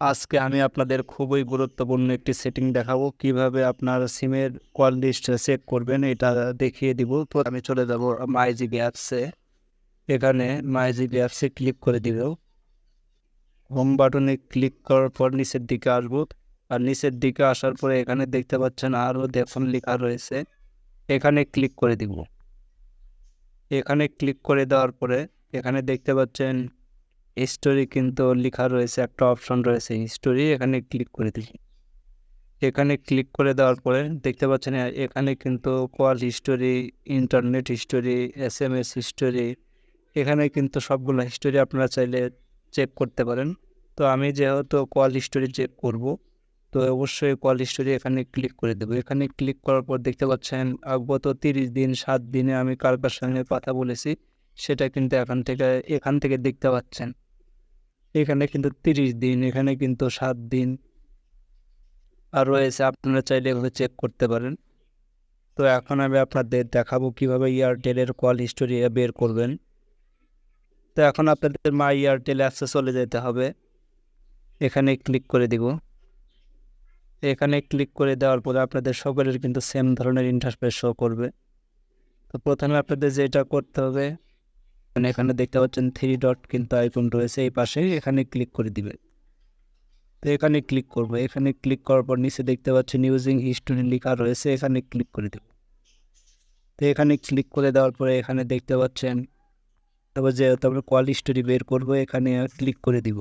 আজকে আমি আপনাদের খুবই গুরুত্বপূর্ণ একটি সেটিং দেখাবো কিভাবে আপনার সিমের কল লিস্ট চেক করবেন এটা দেখিয়ে দিব। তো আমি চলে যাব মাই জিবি অ্যাপসে। এখানে মাই জিবি অ্যাপসে ক্লিক করে দিব। হোম বাটনে ক্লিক করার পর নিচের দিকে আসবো। আর নিচের দিকে আসার পরে এখানে দেখতে পাচ্ছেন আরও দেখুন লেখা রয়েছে, এখানে ক্লিক করে দিব। এখানে ক্লিক করে দেওয়ার পরে এখানে দেখতে পাচ্ছেন হিস্টোরি কিন্তু লেখা রয়েছে, একটা অপশন রয়েছে হিস্টোরি, এখানে ক্লিক করে দিই। এখানে ক্লিক করে দেওয়ার পরে দেখতে পাচ্ছেন এখানে কিন্তু call history, internet history, SMS history, এখানে কিন্তু সবগুলো হিস্টোরি আপনারা চাইলে চেক করতে পারেন। তো আমি যেহেতু কল হিস্টোরি চেক করব, তো অবশ্যই কল হিস্টোরি এখানে ক্লিক করে দেবো। এখানে ক্লিক করার পর দেখতে পাচ্ছেন গত 30 দিন 7 দিনে আমি কার কার সঙ্গে কথা বলেছি সেটা কিন্তু এখান থেকে দেখতে পাচ্ছেন। এখানে কিন্তু 30 দিন, এখানে কিন্তু 7 দিন আর রয়েছে, আপনারা চাইলে এভাবে চেক করতে পারেন। তো এখন আমি আপনাদের দেখাবো কিভাবে এয়ারটেলের কল হিস্টোরি বের করবেন। তো এখন আপনাদের মাই এয়ারটেল অ্যাপসে চলে যেতে হবে। এখানে ক্লিক করে দিব। এখানে ক্লিক করে দেওয়ার পরে আপনাদের সকলের কিন্তু সেম ধরনের ইন্টারফেস শো করবে। তো প্রথমে আপনাদের যেটা করতে হবে, মানে এখানে দেখতে পাচ্ছেন 3 ডট কিন্তু আইকন রয়েছে এই পাশে, এখানে ক্লিক করে দিবেন। তো এখানে ক্লিক করব। এখানে ক্লিক করার পর নিচে দেখতে পাচ্ছেন ইউজিং হিস্টোরি লেখা রয়েছে, এখানে ক্লিক করে দেব। তো এখানে ক্লিক করে দেওয়ার পরে এখানে দেখতে পাচ্ছেন তারপর যেহেতু আমরা কল হিস্টোরি বের করব, এখানে ক্লিক করে দিব।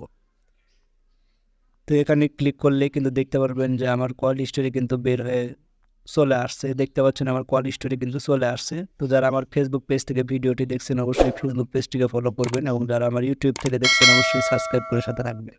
তো এখানে ক্লিক করলে কিন্তু দেখতে পারবেন যে আমার কল হিস্টোরি কিন্তু বের হয়ে চলে আসছে। দেখতে পাচ্ছেন আমার কল হিস্টোরি কিন্তু চলে আসছে। তো যারা আমার ফেসবুক পেজ থেকে ভিডিওটি দেখছেন অবশ্যই ফেসবুক পেজটিকে ফলো করবেন, এবং যারা আমার ইউটিউব থেকে দেখছেন অবশ্যই সাবস্ক্রাইব করে সাথে রাখবেন।